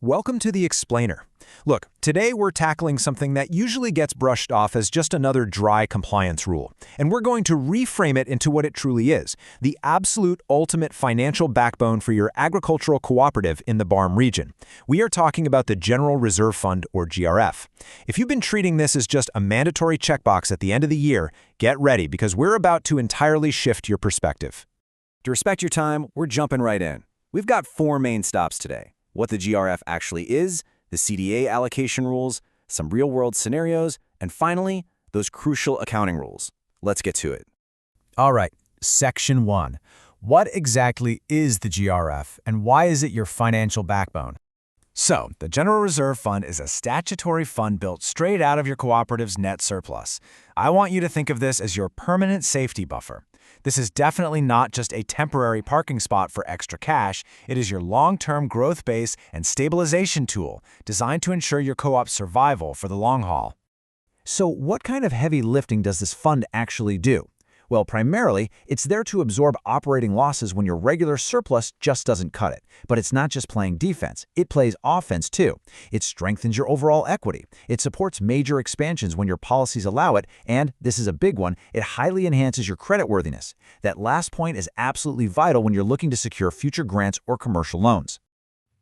Welcome to The Explainer. Look, today we're tackling something that usually gets brushed off as just another dry compliance rule, and we're going to reframe it into what it truly is, the absolute ultimate financial backbone for your agricultural cooperative in the BARM region. We are talking about the General Reserve Fund, or GRF. If you've been treating this as just a mandatory checkbox at the end of the year, get ready because we're about to entirely shift your perspective. To respect your time, we're jumping right in. We've got four main stops today: what the GRF actually is, the CDA allocation rules, some real-world scenarios, and finally, those crucial accounting rules. Let's get to it. All right, Section 1. What exactly is the GRF, and why is it your financial backbone? So, the General Reserve Fund is a statutory fund built straight out of your cooperative's net surplus. I want you to think of this as your permanent safety buffer. This is definitely not just a temporary parking spot for extra cash. It is your long-term growth base and stabilization tool designed to ensure your co-op's survival for the long haul. So what kind of heavy lifting does this fund actually do? Well, primarily, it's there to absorb operating losses when your regular surplus just doesn't cut it. But it's not just playing defense, it plays offense too. It strengthens your overall equity. It supports major expansions when your policies allow it, and, this is a big one, it highly enhances your creditworthiness. That last point is absolutely vital when you're looking to secure future grants or commercial loans.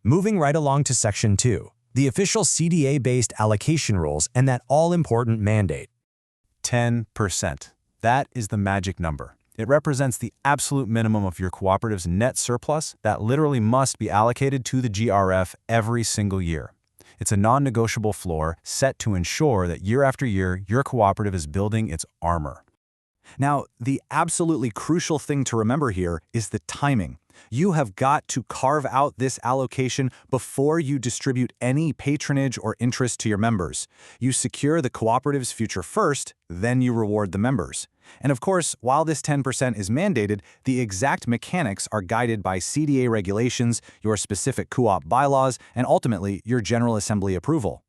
Moving right along to Section 2, the official CDA-based allocation rules and that all-important mandate. 10%. That is the magic number. It represents the absolute minimum of your cooperative's net surplus that literally must be allocated to the GRF every single year. It's a non-negotiable floor set to ensure that year after year, your cooperative is building its armor. Now, the absolutely crucial thing to remember here is the timing. You have got to carve out this allocation before you distribute any patronage or interest to your members. You secure the cooperative's future first, then you reward the members. And of course, while this 10% is mandated, the exact mechanics are guided by CDA regulations, your specific co-op bylaws, and ultimately your General Assembly approval.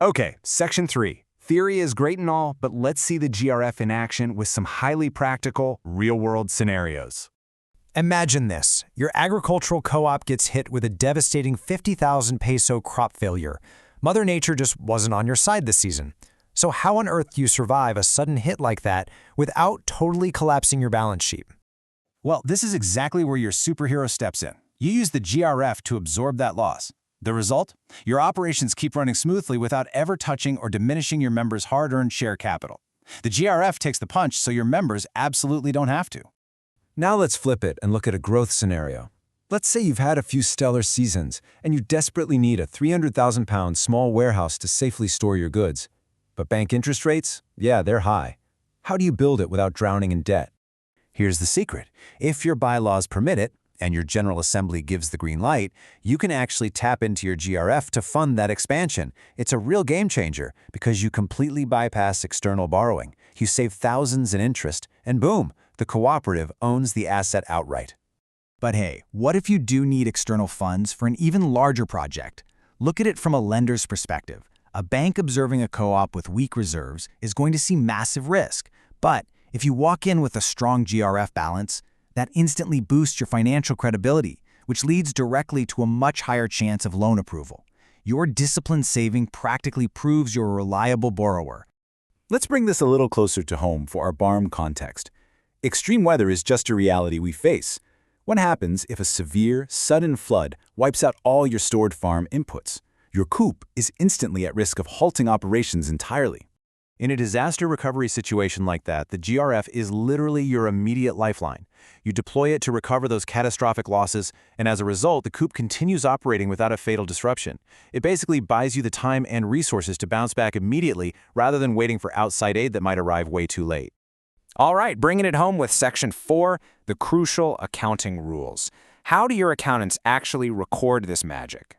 Okay, Section 3. Theory is great and all, but let's see the GRF in action with some highly practical, real-world scenarios. Imagine this. Your agricultural co-op gets hit with a devastating 50,000 peso crop failure. Mother Nature just wasn't on your side this season. So how on earth do you survive a sudden hit like that without totally collapsing your balance sheet? Well, this is exactly where your superhero steps in. You use the GRF to absorb that loss. The result? Your operations keep running smoothly without ever touching or diminishing your members' hard-earned share capital. The GRF takes the punch so your members absolutely don't have to. Now let's flip it and look at a growth scenario. Let's say you've had a few stellar seasons and you desperately need a 300,000 pound small warehouse to safely store your goods. But bank interest rates? Yeah, they're high. How do you build it without drowning in debt? Here's the secret. If your bylaws permit it, and your General Assembly gives the green light, you can actually tap into your GRF to fund that expansion. It's a real game changer because you completely bypass external borrowing. You save thousands in interest, and boom, the cooperative owns the asset outright. But hey, what if you do need external funds for an even larger project? Look at it from a lender's perspective. A bank observing a co-op with weak reserves is going to see massive risk. But if you walk in with a strong GRF balance, that instantly boosts your financial credibility, which leads directly to a much higher chance of loan approval. Your disciplined saving practically proves you're a reliable borrower. Let's bring this a little closer to home for our BARM context. Extreme weather is just a reality we face. What happens if a severe, sudden flood wipes out all your stored farm inputs? Your Coop is instantly at risk of halting operations entirely. In a disaster recovery situation like that, the GRF is literally your immediate lifeline. You deploy it to recover those catastrophic losses, and as a result, the Coop continues operating without a fatal disruption. It basically buys you the time and resources to bounce back immediately rather than waiting for outside aid that might arrive way too late. All right, bringing it home with Section 4, the crucial accounting rules. How do your accountants actually record this magic?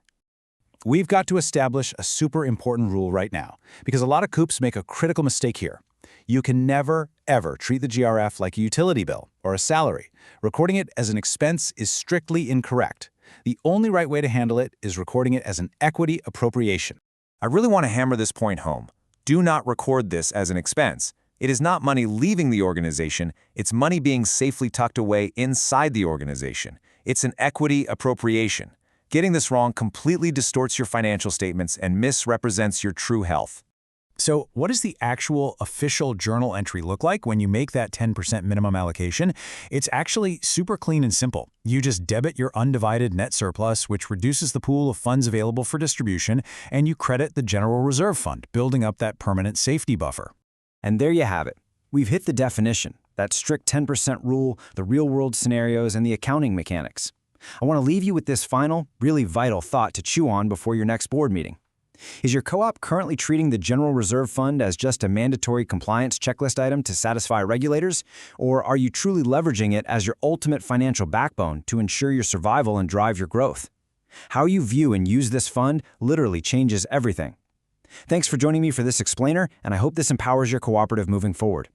We've got to establish a super important rule right now, because a lot of Coops make a critical mistake here. You can never, ever treat the GRF like a utility bill or a salary. Recording it as an expense is strictly incorrect. The only right way to handle it is recording it as an equity appropriation. I really want to hammer this point home. Do not record this as an expense. It is not money leaving the organization, it's money being safely tucked away inside the organization. It's an equity appropriation. Getting this wrong completely distorts your financial statements and misrepresents your true health. So what does the actual official journal entry look like when you make that 10% minimum allocation? It's actually super clean and simple. You just debit your undivided net surplus, which reduces the pool of funds available for distribution, and you credit the General Reserve Fund, building up that permanent safety buffer. And there you have it. We've hit the definition, that strict 10% rule, the real-world scenarios, and the accounting mechanics. I want to leave you with this final, really vital thought to chew on before your next board meeting. Is your co-op currently treating the General Reserve Fund as just a mandatory compliance checklist item to satisfy regulators, or are you truly leveraging it as your ultimate financial backbone to ensure your survival and drive your growth? How you view and use this fund literally changes everything. Thanks for joining me for this explainer, and I hope this empowers your cooperative moving forward.